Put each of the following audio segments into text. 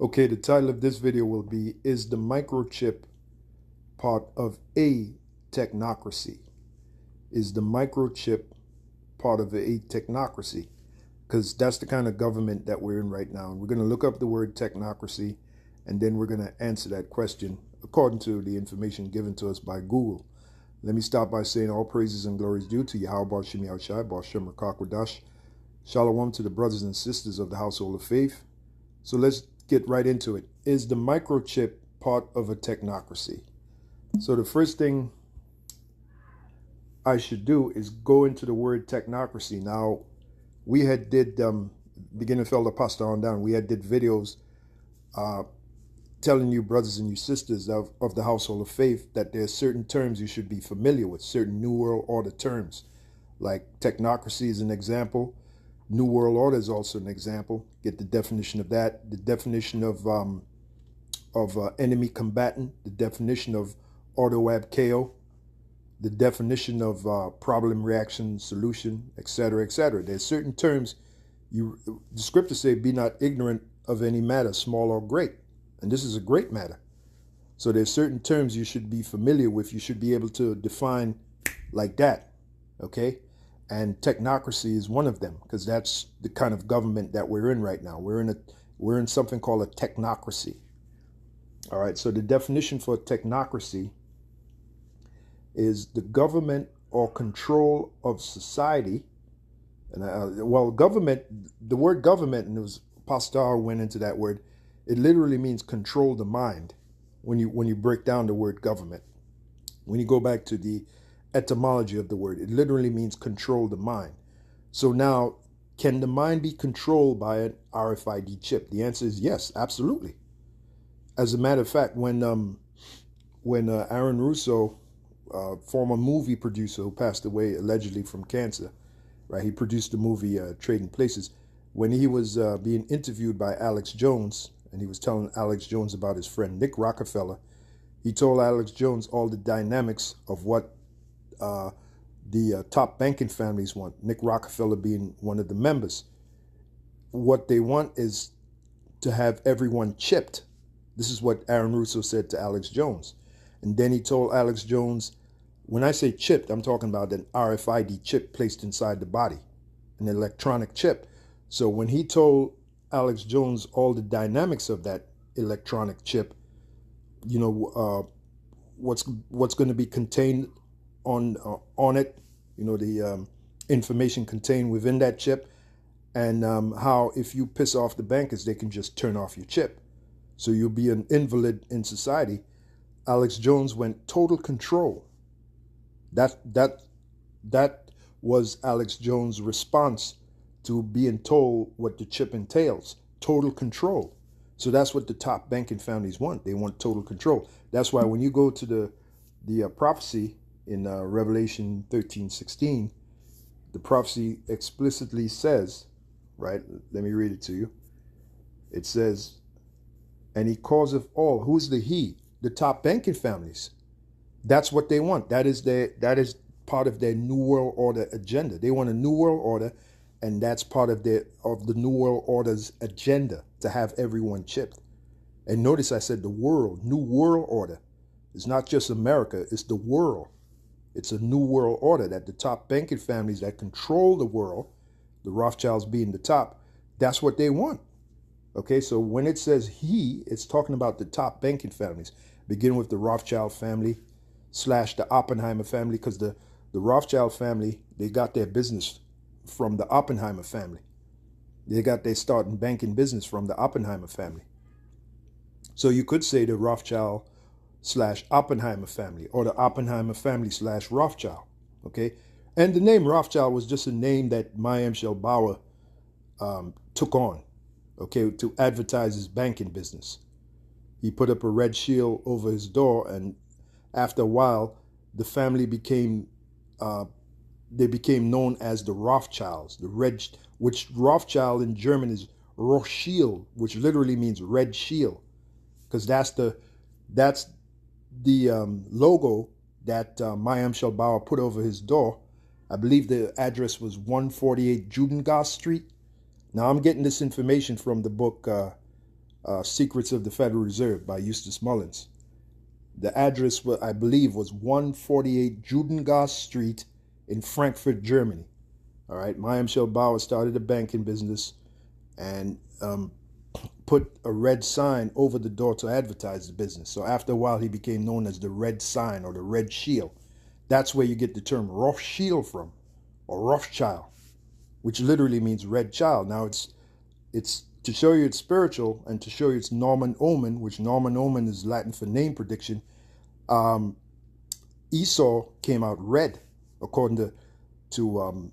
Okay, the title of this video will be, is the microchip part of a technocracy? Is the microchip part of a technocracy? Because that's the kind of government that we're in right now. And we're going to look up the word technocracy, and then we're going to answer that question according to the information given to us by Google. Let me start by saying all praises and glories due to Yahweh Shemi Shai, Bashem Rakakwadash. Shalom to the brothers and sisters of the household of faith. So let's get right into it. Is the microchip part of a technocracy? So the first thing I should do is go into the word technocracy. Now, we had did, beginning fellow pastor on down, we had did videos telling you brothers and you sisters of the household of faith that there's certain terms you should be familiar with, certain New World Order terms. Like technocracy is an example. New World Order is also an example. Get the definition of that. The definition of enemy combatant. The definition of auto ab KO. The definition of problem, reaction, solution, etc., etc. There's certain terms the scriptures say, be not ignorant of any matter, small or great. And this is a great matter. So there's certain terms you should be familiar with. You should be able to define like that. Okay? And technocracy is one of them, because that's the kind of government that we're in right now. We're in something called a technocracy. All right. So the definition for technocracy is the government or control of society. And government. The word government, and it was Pastor went into that word. It literally means control the mind. When you break down the word government, when you go back to the etymology of the word, it literally means control the mind. So now, can the mind be controlled by an RFID chip? The answer is yes, absolutely. As a matter of fact, when Aaron Russo, former movie producer who passed away allegedly from cancer, right? He produced the movie Trading Places. When he was being interviewed by Alex Jones, and he was telling Alex Jones about his friend Nick Rockefeller, he told Alex Jones all the dynamics of what the top banking families want, Nick Rockefeller being one of the members. What they want is to have everyone chipped. This is what Aaron Russo said to Alex Jones. And then he told Alex Jones, when I say chipped, I'm talking about an RFID chip placed inside the body, an electronic chip. So when he told Alex Jones all the dynamics of that electronic chip, you know, what's going to be contained on it, you know, the information contained within that chip, and how if you piss off the bankers, they can just turn off your chip. So you'll be an invalid in society. Alex Jones went total control. That was Alex Jones' response to being told what the chip entails. Total control. So that's what the top banking families want. They want total control. That's why when you go to the prophecy in Revelation 13:16, the prophecy explicitly says, right? Let me read it to you. It says, and he causeth all. Who's the he? The top banking families. That's what they want. That is part of their New World Order agenda. They want a New World Order, and that's part of the New World Order's agenda, to have everyone chipped. And notice I said the world, New World Order. It's not just America, it's the world. It's a New World Order that the top banking families that control the world, the Rothschilds being the top, that's what they want. Okay, so when it says he, it's talking about the top banking families, beginning with the Rothschild family / the Oppenheimer family, because the Rothschild family, they got their business from the Oppenheimer family. They got their start in banking business from the Oppenheimer family. So you could say the Rothschild / Oppenheimer family, or the Oppenheimer family / Rothschild. Okay, and the name Rothschild was just a name that Mayim Shelbauer took on, okay, to advertise his banking business. He put up a red shield over his door, and after a while, the family became known as the Rothschilds. Which Rothschild in German is Rothschild, which literally means red shield, because that's the logo that Mayim Shelbauer put over his door. I believe the address was 148 Judengasse Street. Now, I'm getting this information from the book Secrets of the Federal Reserve by Eustace Mullins. The address, I believe, was 148 Judengasse Street in Frankfurt, Germany. All right, Mayim Shel Bauer started a banking business and put a red sign over the door to advertise the business. So after a while, he became known as the Red Sign or the Red Shield. That's where you get the term Rothschild from, or Rothschild, which literally means red child. Now it's to show you it's spiritual and to show you it's Norman Omen, which Norman Omen is Latin for name prediction. Esau came out red, according to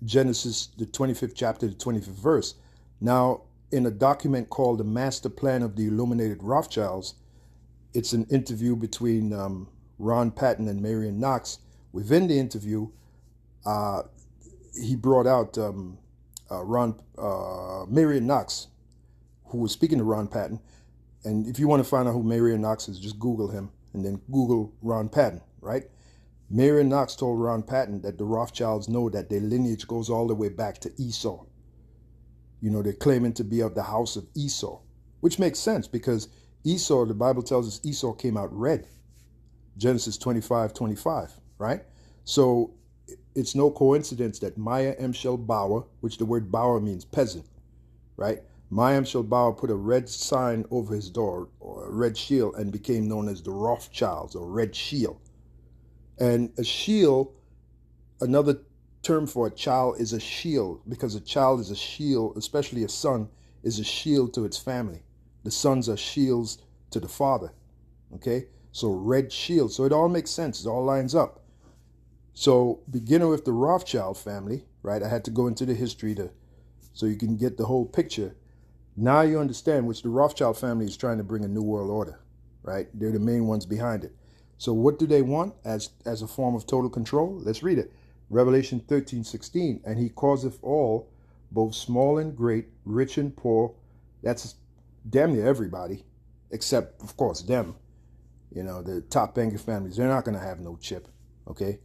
Genesis, the 25th chapter, the 25th verse. Now, in a document called The Master Plan of the Illuminated Rothschilds, it's an interview between Ron Patton and Marion Knox. Within the interview, he brought out Marion Knox, who was speaking to Ron Patton. And if you want to find out who Marion Knox is, just Google him and then Google Ron Patton, right? Marion Knox told Ron Patton that the Rothschilds know that their lineage goes all the way back to Esau. You know, they're claiming to be of the house of Esau, which makes sense because Esau, the Bible tells us Esau came out red. Genesis 25:25, right? So it's no coincidence that Maya M. Shel Bauer, which the word Bauer means peasant, right? Maya M. Shel Bauer put a red sign over his door, or a red shield, and became known as the Rothschilds, or Red Shield. And a shield, another term for a child is a shield, because a child is a shield, especially a son, is a shield to its family. The sons are shields to the father, okay? So Red Shield. So it all makes sense. It all lines up. So beginning with the Rothschild family, right? I had to go into the history so you can get the whole picture. Now you understand which the Rothschild family is trying to bring a new world order, right? They're the main ones behind it. So what do they want as a form of total control? Let's read it. Revelation 13:16. And he causeth all, both small and great, rich and poor. That's damn near everybody, except, of course, them. You know, the top banking families, they're not going to have no chip, okay?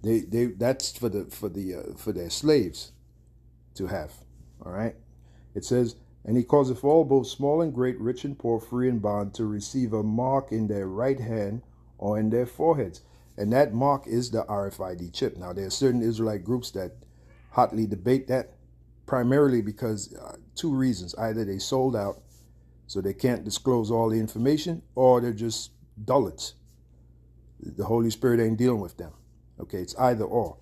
That's for their slaves to have, all right? It says, and he causeth all, both small and great, rich and poor, free and bond, to receive a mark in their right hand or in their foreheads. And that mark is the RFID chip. Now, there are certain Israelite groups that hotly debate that, primarily because two reasons. Either they sold out, so they can't disclose all the information, or they're just dullards. The Holy Spirit ain't dealing with them. Okay, it's either or.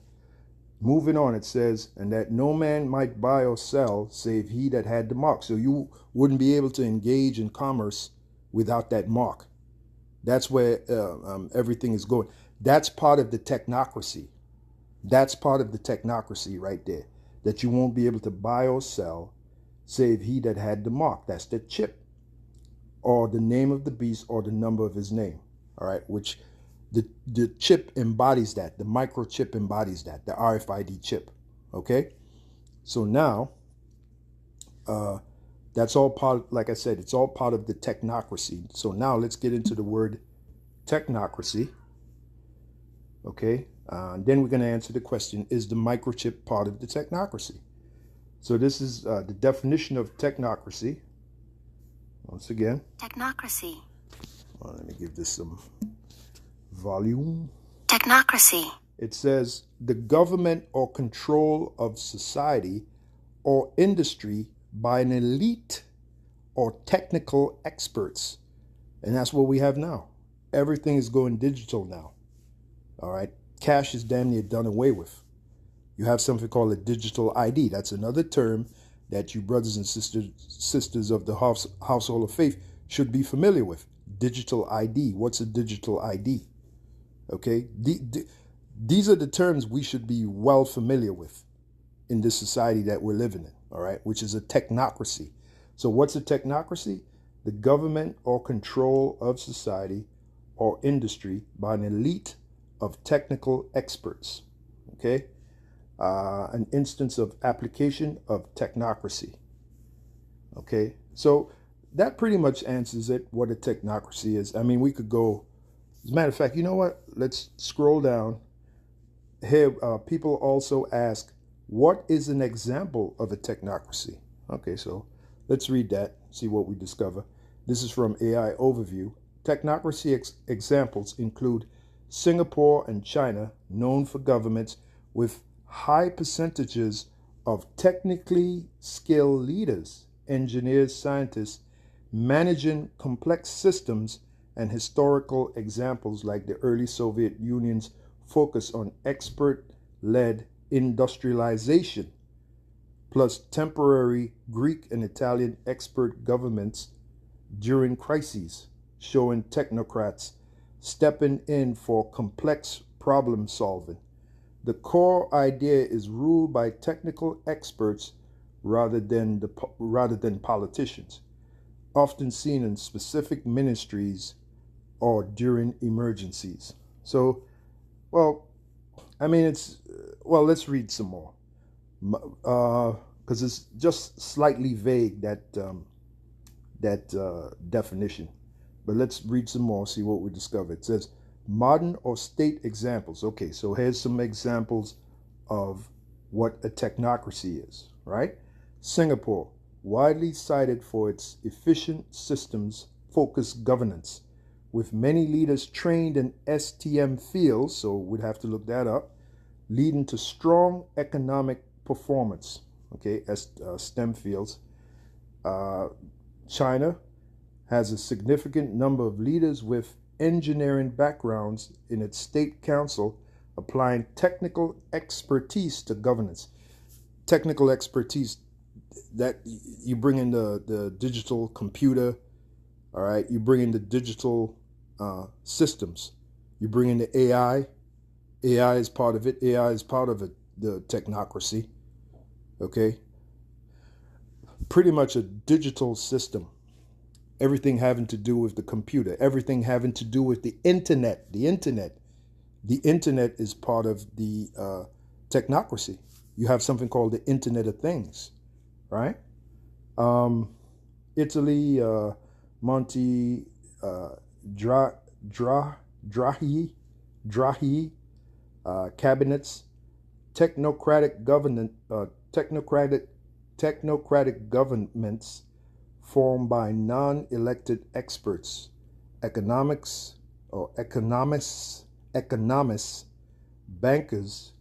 Moving on, it says, and that no man might buy or sell save he that had the mark. So you wouldn't be able to engage in commerce without that mark. That's where everything is going. That's part of the technocracy. That's part of the technocracy right there. That you won't be able to buy or sell save he that had the mark. That's the chip, or the name of the beast, or the number of his name. All right, which the chip embodies that. The microchip embodies that, the RFID chip. Okay, so now that's all part, like I said, it's all part of the technocracy. So now let's get into the word technocracy. Okay, then we're going to answer the question, is the microchip part of the technocracy? So this is the definition of technocracy. Once again, technocracy. Well, let me give this some volume. Technocracy. It says the government or control of society or industry by an elite or technical experts. And that's what we have now. Everything is going digital now. All right. Cash is damn near done away with. You have something called a digital ID. That's another term that you brothers and sisters of the household of faith should be familiar with. Digital ID. What's a digital ID? Okay. These are the terms we should be well familiar with in this society that we're living in. All right. Which is a technocracy. So what's a technocracy? The government or control of society or industry by an elite of technical experts. Okay. An instance of application of technocracy. Okay, so that pretty much answers it, what a technocracy is. I mean, we could go, as a matter of fact, you know what? Let's scroll down. Here, people also ask, what is an example of a technocracy? Okay, so Let's read that, see what we discover. This is from AI Overview. Technocracy examples include Singapore and China, known for governments with high percentages of technically skilled leaders, engineers, scientists, managing complex systems, and historical examples like the early Soviet Union's focus on expert-led industrialization, plus temporary Greek and Italian expert governments during crises, showing technocrats stepping in for complex problem solving. The core idea is ruled by technical experts rather than politicians, often seen in specific ministries or during emergencies. So, well, I mean, let's read some more. Because it's just slightly vague, that definition. But let's read some more, see what we discover. It says modern or state examples. Okay, so here's some examples of what a technocracy is, right? Singapore, widely cited for its efficient systems focused governance, with many leaders trained in STM fields, so we'd have to look that up, leading to strong economic performance, okay, as STEM fields. China has a significant number of leaders with engineering backgrounds in its state council, applying technical expertise to governance. Technical expertise, that you bring in the digital computer, all right, you bring in the digital systems, you bring in the AI. AI is part of it. AI is part of it, the technocracy, okay? Pretty much a digital system. Everything having to do with the computer, everything having to do with the internet. The internet is part of the technocracy. You have something called the Internet of Things, right? Italy, Monti Draghi cabinets, technocratic governments formed by non-elected experts, economists, bankers,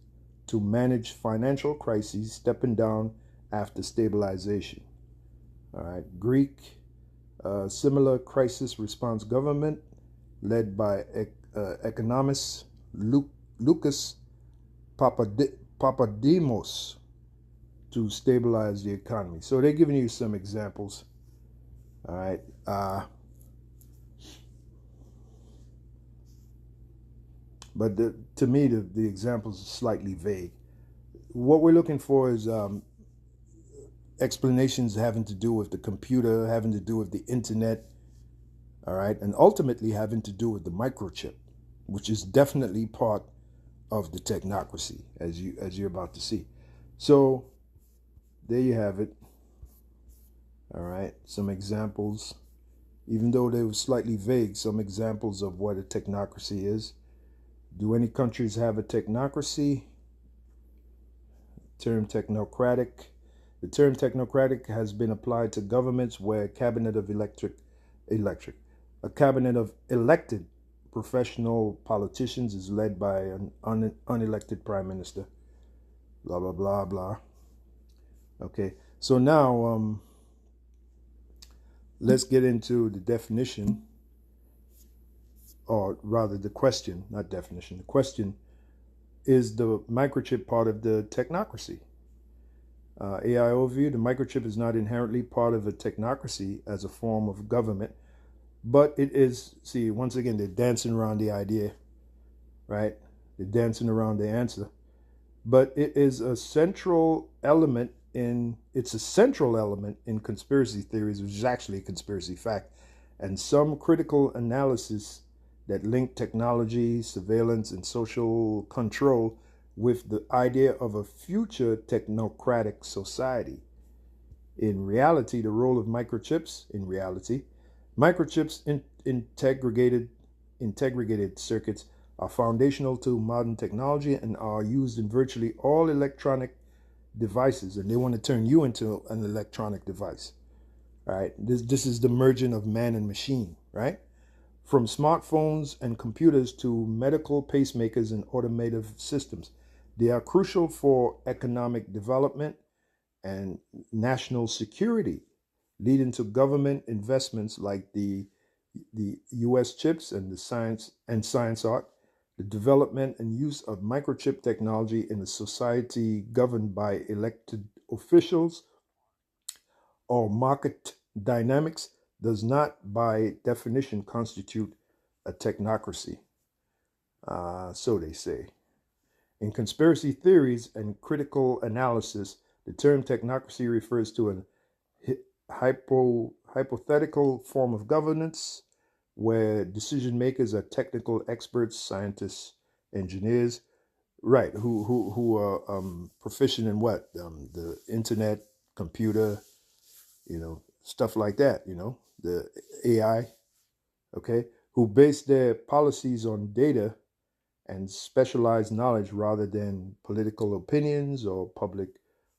to manage financial crises, stepping down after stabilization. All right, Greek, similar crisis response government led by economist Lucas Papademos to stabilize the economy. So they're giving you some examples. All right. But to me, the examples are slightly vague. What we're looking for is explanations having to do with the computer, having to do with the internet, all right, and ultimately having to do with the microchip, which is definitely part of the technocracy, as you're about to see. So there you have it. All right, some examples, even though they were slightly vague, some examples of what a technocracy is. Do any countries have a technocracy? Term technocratic. The term technocratic has been applied to governments where a cabinet of elected professional politicians is led by an unelected prime minister. Blah, blah, blah, blah. Okay, so now let's get into the definition, or rather the question, not definition. The question is the microchip part of the technocracy? AI overview, the microchip is not inherently part of a technocracy as a form of government, but it is, see, once again, they're dancing around the idea, right? They're dancing around the answer. But it is a central element in conspiracy theories, which is actually a conspiracy fact, and some critical analysis that link technology, surveillance, and social control with the idea of a future technocratic society. In reality, the role of microchips, integrated circuits are foundational to modern technology and are used in virtually all electronic devices, and they want to turn you into an electronic device. right? This is the merging of man and machine, right? From smartphones and computers to medical pacemakers and automotive systems. They are crucial for economic development and national security, leading to government investments like the U.S. chips and the science art, the development and use of microchip technology in a society governed by elected officials or market dynamics does not, by definition, constitute a technocracy. So they say. In conspiracy theories and critical analysis, the term technocracy refers to an hypothetical form of governance where decision makers are technical experts, scientists, engineers, right? Who are proficient in what the internet, computer, stuff like that. The AI, okay, who base their policies on data and specialized knowledge rather than political opinions or public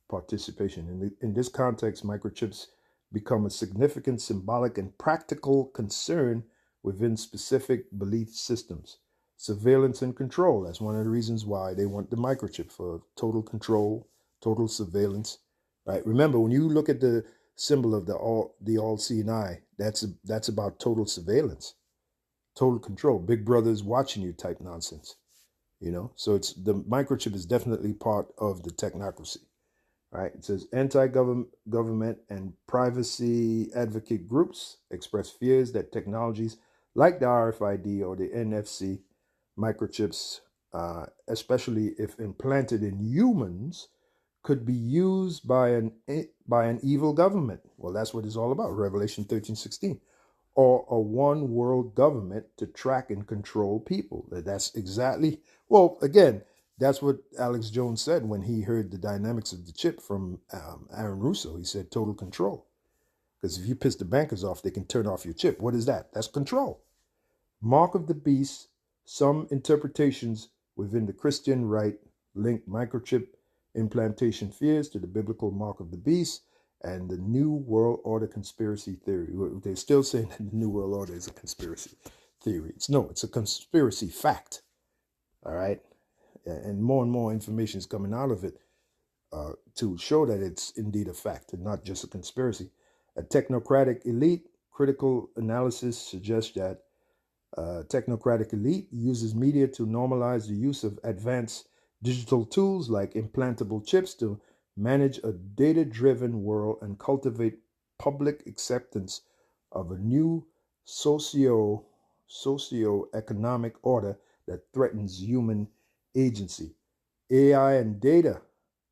participation. In this context, microchips become a significant symbolic and practical concern within specific belief systems. Surveillance and control. That's one of the reasons why they want the microchip, for total control, total surveillance. Right? Remember, when you look at the symbol of the all-seeing eye, that's about total surveillance, total control. Big brother's watching you type nonsense. So it's the microchip is definitely part of the technocracy. Right? It says anti-government and privacy advocate groups express fears that technologies like the RFID or the NFC microchips, especially if implanted in humans, could be used by an evil government. Well, that's what it's all about. Revelation 13:16. Or a one world government to track and control people. That's exactly, well, again, that's what Alex Jones said when he heard the dynamics of the chip from Aaron Russo. He said total control. Because if you piss the bankers off, they can turn off your chip. What is that? That's control. Mark of the beast. Some interpretations within the Christian right link microchip implantation fears to the biblical mark of the beast and the New World Order conspiracy theory. They're still saying that the New World Order is a conspiracy theory. It's a conspiracy fact. All right. And more information is coming out of it to show that it's indeed a fact and not just a conspiracy. A technocratic elite critical analysis suggests that technocratic elite uses media to normalize the use of advanced digital tools like implantable chips to manage a data-driven world and cultivate public acceptance of a new socio-economic order that threatens human agency. AI and data.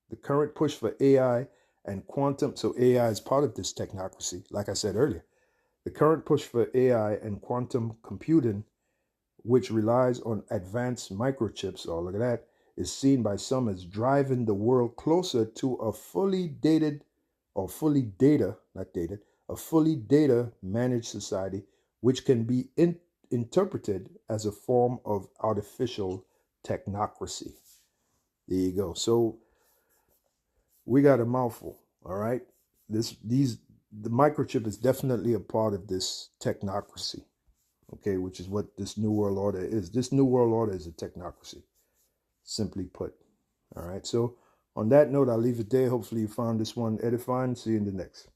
The current push for AI and quantum, so AI is part of this technocracy, like I said earlier. The current push for AI and quantum computing, which relies on advanced microchips, oh, look at that, is seen by some as driving the world closer to a fully data managed society, which can be interpreted as a form of artificial technocracy. There you go. So we got a mouthful, all right? The microchip is definitely a part of this technocracy, okay, which is what this New World Order is. This New World Order is a technocracy, simply put. All right, so on that note, I'll leave it there. Hopefully you found this one edifying. See you in the next.